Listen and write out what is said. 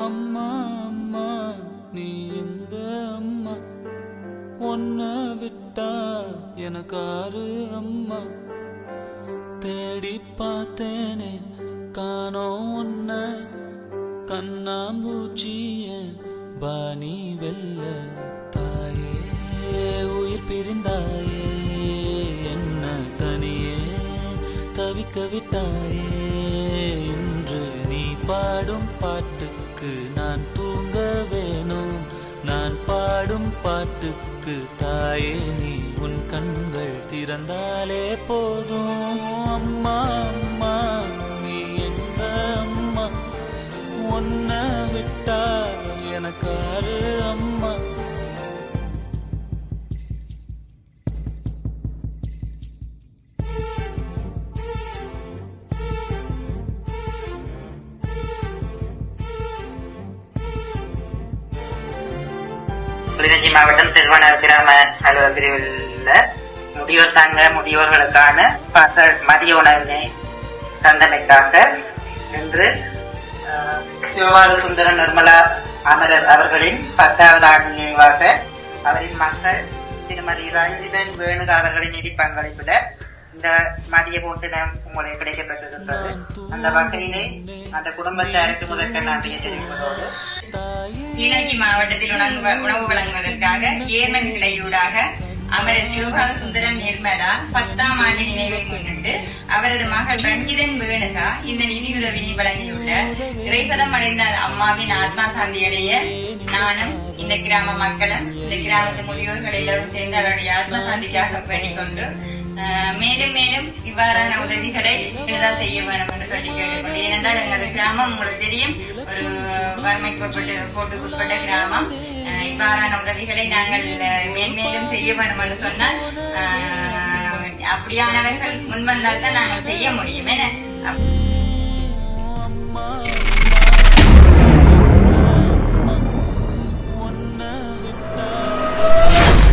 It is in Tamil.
அம்மா அம்மா நீ எங்க அம்மா, உன்னை விட்டா எனக்காரு அம்மா. தேடி பார்த்தேனே காணோம் உன்ன, கண்ணாம்பூச்சிய பாணி வெல்ல. தாயே உயிர் பிரிந்தாயே, என்ன தனியே தவிக்க விட்டாயே. இன்று நீ பாடும் பாட்டுக்கு நான் தூங்க வேணும், நான் பாடும் பாட்டுக்கு தாயே நீ உன் கண்கள் திறந்தாலே போதும். அம்மா அம்மா நீ எங்க அம்மா, உன்னை விட்டா எனக்காரு அம்மா. கிளிநொச்சி மாவட்டம் செல்வனார் கிராம அலுவலக பிரிவில் உள்ள முதியோர் சங்க முதியோர்களுக்கான மதிய உணவினை தந்தமைக்காக இன்று சிவபால சுந்தர நிர்மலா அமரர் அவர்களின் 10வது ஆண்டு நினைவாக அவரின் மக்கள் திருமதி ரஞ்சிதன் வேணுக அவர்களின் நிதி பங்களிப்பிட இந்த மதிய போசனம் உங்களுக்கு கிடைக்கப்பட்டிருக்கின்றது. அந்த வகையிலே அந்த குடும்பத்தாருக்கு முதற்க நன்றியை தெரிவிப்பதோடு கிளிநொச்சி மாவட்டத்தில் உணவு வழங்குவதற்காக ஏமன் கிளையூடாக அமரர் சிவபால சுந்தரம் நிர்மலா 10ஆம் ஆண்டு நினைவை முன்னிட்டு அவரது மகள் ரஞ்சிதன் வேணுகா இந்த நிதியுதவியை வழங்கியுள்ள இறைபதம் அடைந்த அம்மாவின் ஆத்மா சாந்தியடைய நானும் இந்த கிராம மக்களும் இந்த கிராமத்து முதியோர்கள் எல்லாரும் சேர்ந்து அவருடைய ஆத்மா சாந்திக்காக வேண்டிக் கொண்டு மேலும் மேலும் இவ்வாறான உதவிகளை எளிதாக செய்ய வேண்டும் என்று சொல்லி கேட்டுக்கொண்டு, ஏனென்றால் எங்களது கிராமம் உங்களுக்கு தெரியும் ஒரு போட்டுக்குட்பட்ட கிராமம். இவ்வாறான உதவிகளை நாங்கள் மேன்மேலும் செய்ய வேண்டும் என்று சொன்னால் அப்படியானவர்கள் முன்வந்தால் தான் நாங்கள் செய்ய முடியும்.